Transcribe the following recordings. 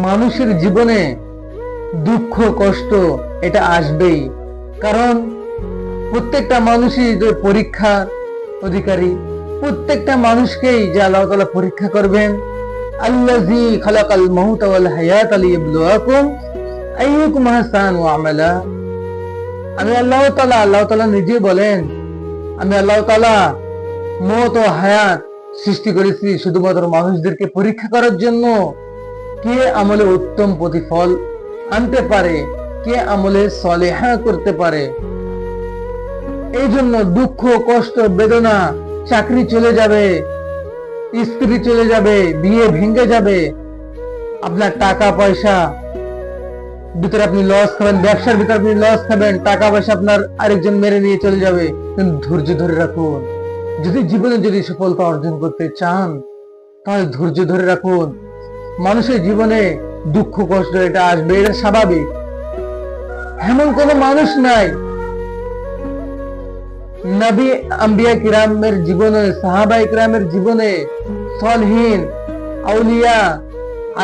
মানুষের জীবনে দুঃখ কষ্ট এটা আসবেই, কারণ প্রত্যেকটা মানুষই যে পরীক্ষার অধিকারী, প্রত্যেকটা মানুষকেই যে আল্লাহ তাআলা পরীক্ষা করবেন। আল্লাযী খালাকাল মাউতা ওয়াল হায়াতা লিয়াবলুয়াকুম আইয়ুকুম আহসানু আমালা। আমি আল্লাহ তাআলা নিজে বলেন, আমি আল্লাহ তাআলা মওত ও হায়াত সৃষ্টি করেছি শুধুমাত্র মানুষদেরকে পরীক্ষা করার জন্য। কে আমলে উত্তম প্রতিফল আনতে পারে, কে আমলে সলেহা করতে পারে। এই জন্য দুঃখ কষ্ট বেদনা, চাকরি চলে যাবে, স্ত্রী চলে যাবে, বিয়ে ভেঙে যাবে, আপনার টাকা পয়সা ভিতরে আপনি লস খাবেন, ব্যবসার ভিতরে আপনি লস খাবেন, টাকা পয়সা আপনার আরেকজন মেরে নিয়ে চলে যাবে, কিন্তু ধৈর্য ধরে রাখুন। যদি জীবনে যদি সফলতা অর্জন করতে চান তাহলে ধৈর্য ধরে রাখুন। মানুষের জীবনে দুঃখ কষ্ট এটা আসবে, এটা স্বাভাবিক। এমন কোন মানুষ নাই নবী আম্বিয়া কিরামের জীবনে, সাহাবায়ে কিরামের জীবনে, সলিহিন আউলিয়া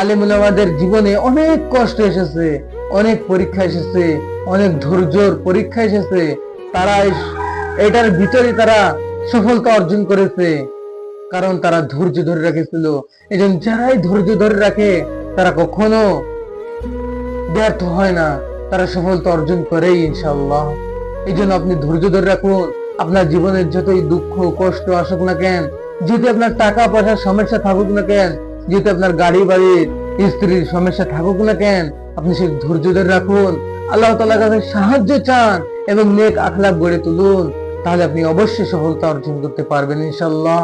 আলেম ওলামাদের জীবনে অনেক কষ্ট এসেছে, অনেক পরীক্ষা এসেছে, অনেক ধৈর্যর পরীক্ষা এসেছে। তারা এটার ভিতরে তারা সফলতা অর্জন করেছে, কারণ তারা ধৈর্য ধরে রেখেছিল। এই জন্য যারাই ধৈর্য ধরে রাখে তারা কখনো ব্যর্থ হয় না, তারা সফলতা অর্জন করেই ইনশাআল্লাহ। এই জন্য আপনি ধৈর্য ধরে রাখুন। আপনার জীবনের যতই দুঃখ কষ্ট আসুক না কেন, যদি আপনার টাকা পয়সার সমস্যা থাকুক না কেন, যদি আপনার গাড়ি বাড়ির স্ত্রীর সমস্যা থাকুক না কেন, আপনি সেই ধৈর্য ধরে রাখুন, আল্লাহ তাআলার কাছে সাহায্য চান এবং নেক আখলাক গড়ে তুলুন, তাহলে আপনি অবশ্যই সফলতা অর্জন করতে পারবেন ইনশাআল্লাহ।